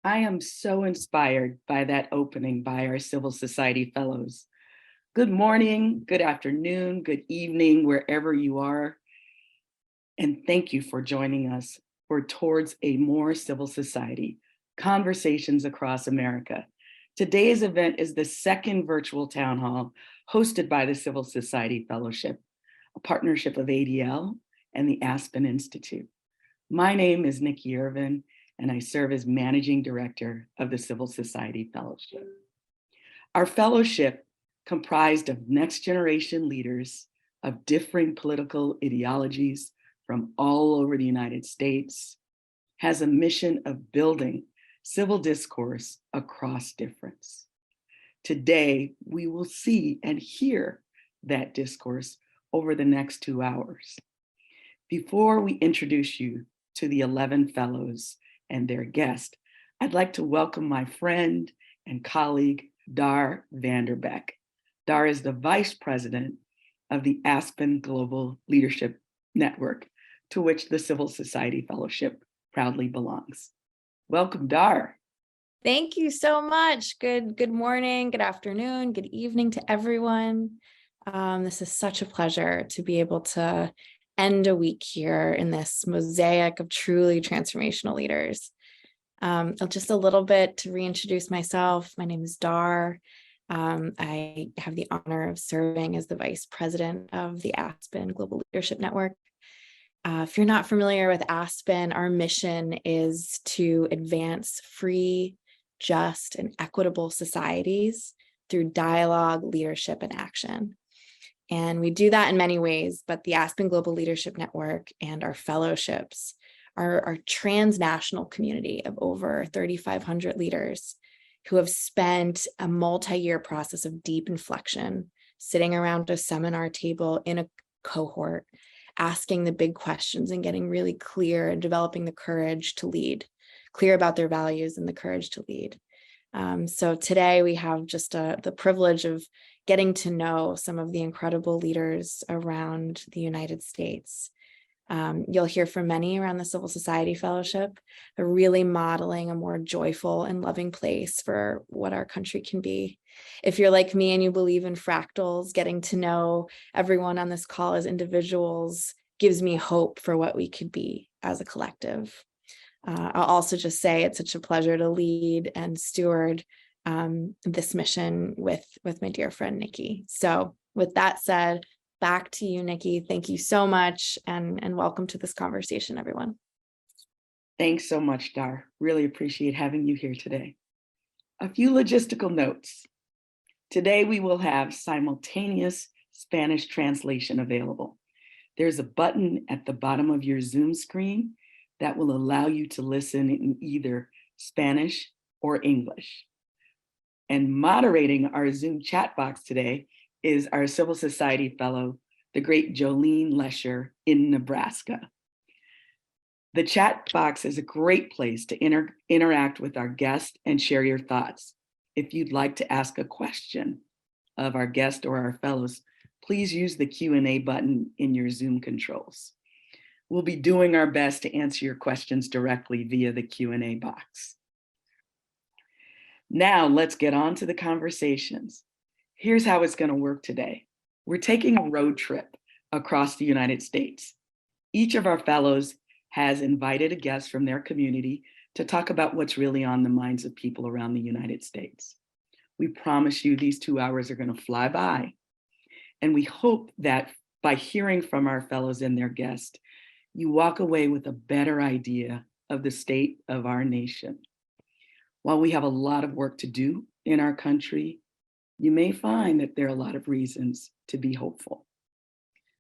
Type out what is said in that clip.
I am so inspired by that opening by our Civil Society Fellows. Good morning, good afternoon, good evening, wherever you are. And thank you for joining us for Towards a More Civil Society, Conversations Across America. Today's event is the second virtual town hall hosted by the Civil Society Fellowship, a partnership of ADL and the Aspen Institute. My name is Nikki Irvin, and I serve as Managing Director of the Civil Society Fellowship. Our fellowship, comprised of next generation leaders of differing political ideologies from all over the United States, has a mission of building civil discourse across difference. Today, we will see and hear that discourse over the next 2 hours. Before we introduce you to the 11 fellows and their guest, I'd like to welcome my friend and colleague, Dar Vanderbeck. Dar is the Vice President of the Aspen Global Leadership Network, to which the Civil Society Fellowship proudly belongs. Welcome, Dar. Thank you so much. Good morning, good afternoon, good evening to everyone. This is such a pleasure to be able to end a week here in this mosaic of truly transformational leaders. Just a little bit to reintroduce myself. My name is Dar. I have the honor of serving as the Vice President of the Aspen Global Leadership Network. If you're not familiar with Aspen, our mission is to advance free, just, and equitable societies through dialogue, leadership, and action. And we do that in many ways, but the Aspen Global Leadership Network and our fellowships are our transnational community of over 3,500 leaders who have spent a multi-year process of deep inflection, sitting around a seminar table in a cohort, asking the big questions and getting really clear and developing the courage to lead, clear about their values and the courage to lead. So today we have just the privilege of getting to know some of the incredible leaders around the United States. You'll hear from many around the Civil Society Fellowship, really modeling a more joyful and loving place for what our country can be. If you're like me and you believe in fractals, getting to know everyone on this call as individuals gives me hope for what we could be as a collective. I'll also just say it's such a pleasure to lead and steward this mission with my dear friend, Nikki. So with that said, back to you, Nikki. Thank you so much and welcome to this conversation, everyone. Thanks so much, Dar. Really appreciate having you here today. A few logistical notes. Today we will have simultaneous Spanish translation available. There's a button at the bottom of your Zoom screen that will allow you to listen in either Spanish or English. And moderating our Zoom chat box today is our Civil Society Fellow, the great Jolene Lesher in Nebraska. The chat box is a great place to interact with our guest and share your thoughts. If you'd like to ask a question of our guest or our fellows, please use the Q&A button in your Zoom controls. We'll be doing our best to answer your questions directly via the Q&A box. Now let's get on to the conversations. Here's how it's going to work today. We're taking a road trip across the United States. Each of our fellows has invited a guest from their community to talk about what's really on the minds of people around the United States. We promise you these 2 hours are going to fly by. And we hope that by hearing from our fellows and their guests, you walk away with a better idea of the state of our nation. While we have a lot of work to do in our country, you may find that there are a lot of reasons to be hopeful.